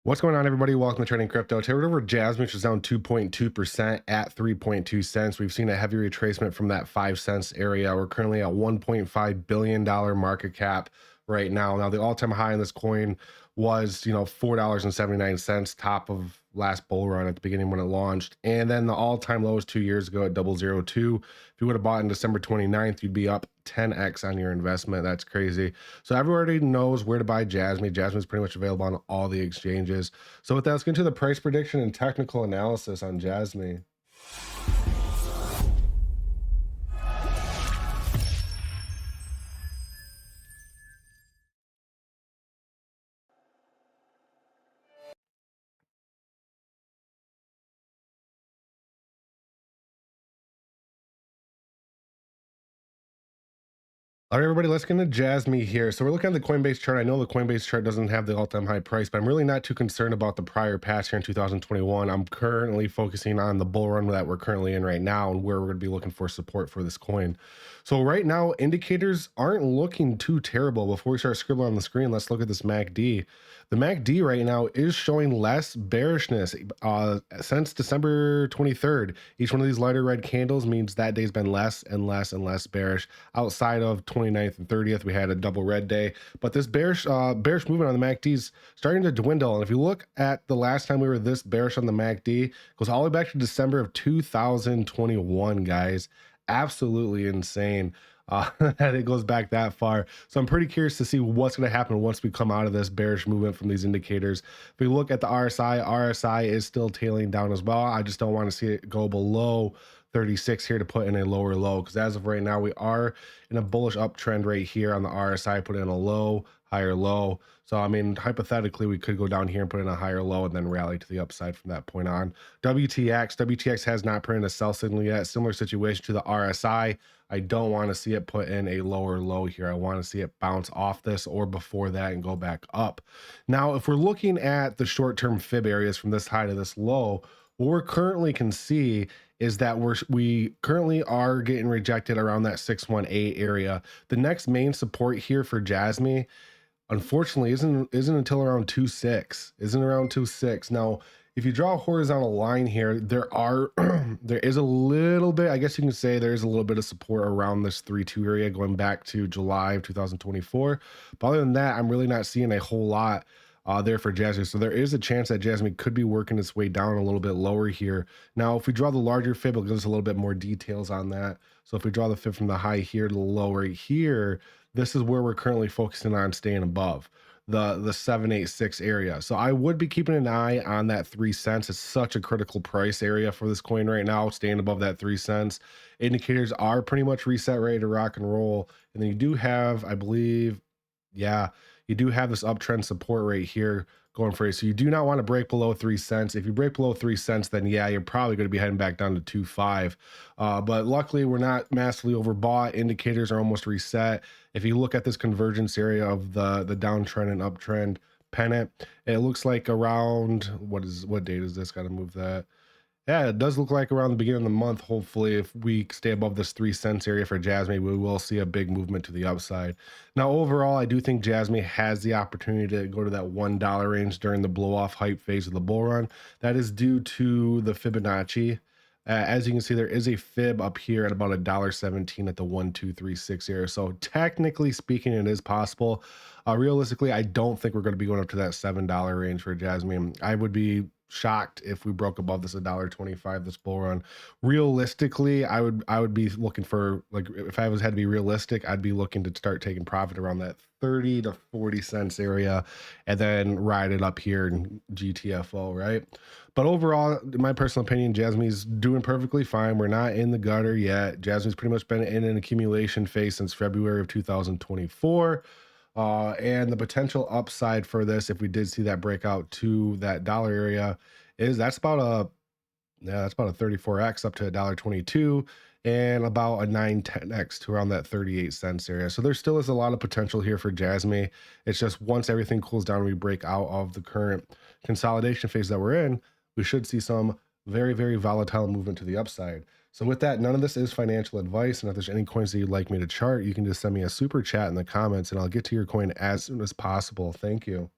What's going on, everybody? Welcome to Trading Crypto. Today we're over Jasmy, which is down 2.2% at 3.2 cents. We've seen a heavy retracement from that 5 cents area. We're currently at $1.5 billion market cap right now. Now, the all-time high in this coin was, $4.79, top of last bull run at the beginning when it launched. And then the all-time low was 2 years ago at 0.002. If you would have bought in December 29th, you'd be up 10x on your investment. That's crazy. So everybody knows where to buy Jasmy. Jasmy is pretty much available on all the exchanges. So with that, let's get into the price prediction and technical analysis on Jasmy. All right, everybody, let's get into Jasmy here. So we're looking at the Coinbase chart. I know the Coinbase chart doesn't have the all-time high price, but I'm really not too concerned about the prior patch here in 2021. I'm currently focusing on the bull run that we're currently in right now and where we're going to be looking for support for this coin. So right now, indicators aren't looking too terrible. Before we start scribbling on the screen, let's look at this MACD. The MACD right now is showing less bearishness since December 23rd. Each one of these lighter red candles means that day's been less and less and less bearish. Outside of 29th and 30th, we had a double red day, but this bearish movement on the MACD is starting to dwindle. And if you look at the last time we were this bearish on the MACD, it goes all the way back to December of 2021, guys. Absolutely insane. And it goes back that far. So I'm pretty curious to see what's going to happen once we come out of this bearish movement from these indicators. If we look at the RSI is still tailing down as well. I just don't want to see it go below 36 here to put in a lower low, because as of right now, we are in a bullish uptrend right here on the RSI, put in a low, higher low. So, I mean, hypothetically, we could go down here and put in a higher low and then rally to the upside from that point on. WTX has not put in a sell signal yet. Similar situation to the RSI. I don't want to see it put in a lower low here. I want to see it bounce off this or before that and go back up. Now, if we're looking at the short-term fib areas from this high to this low, what we're currently can see is that we currently are getting rejected around that 618 area. The next main support here for Jasmy, unfortunately, isn't until around 2.6. Isn't around 2.6. Now, if you draw a horizontal line here, there is a little bit, I guess you can say there is a little bit of support around this 3.2 area going back to July of 2024. But other than that, I'm really not seeing a whole lot there for Jasmy. So there is a chance that Jasmy could be working its way down a little bit lower here. Now, if we draw the larger fib, it'll give us a little bit more details on that. So if we draw the fib from the high here to the low right here, this is where we're currently focusing on staying above the 786 area. So I would be keeping an eye on that 3 cents. It's such a critical price area for this coin right now, staying above that 3 cents. Indicators are pretty much reset, ready to rock and roll. And then you do have, I believe, yeah, you do have this uptrend support right here going for you. So you do not want to break below 3 cents. If you break below 3 cents, then yeah, you're probably going to be heading back down to 2.5. But luckily, we're not massively overbought. Indicators are almost reset. If you look at this convergence area of the downtrend and uptrend pennant, it looks like around, what date is this? Got to move that. Yeah, it does look like around the beginning of the month. Hopefully, if we stay above this 3 cents area for Jasmy, we will see a big movement to the upside. Now, overall, I do think Jasmy has the opportunity to go to that $1 range during the blow-off hype phase of the bull run. That is due to the Fibonacci. As you can see, there is a fib up here at about $1.17 at the 1,236 area. So technically speaking, it is possible. Realistically, I don't think we're going to be going up to that $7 range for Jasmy. I would be shocked if we broke above this $1.25 this bull run. Realistically, I would be looking for, like, if I had to be realistic, I'd be looking to start taking profit around that 30 to 40 cents area and then ride it up here in GTFO, right? But overall, in my personal opinion, Jasmy's doing perfectly fine. We're not in the gutter yet. Jasmy's pretty much been in an accumulation phase since February of 2024. And the potential upside for this, if we did see that breakout to that dollar area, is that's about a 34x up to $1.22 and about a 9-10x to around that 38 cents area. So there still is a lot of potential here for Jasmy. It's just once everything cools down, we break out of the current consolidation phase that we're in, we should see some very, very volatile movement to the upside. So with that, none of this is financial advice. And if there's any coins that you'd like me to chart, you can just send me a super chat in the comments and I'll get to your coin as soon as possible. Thank you.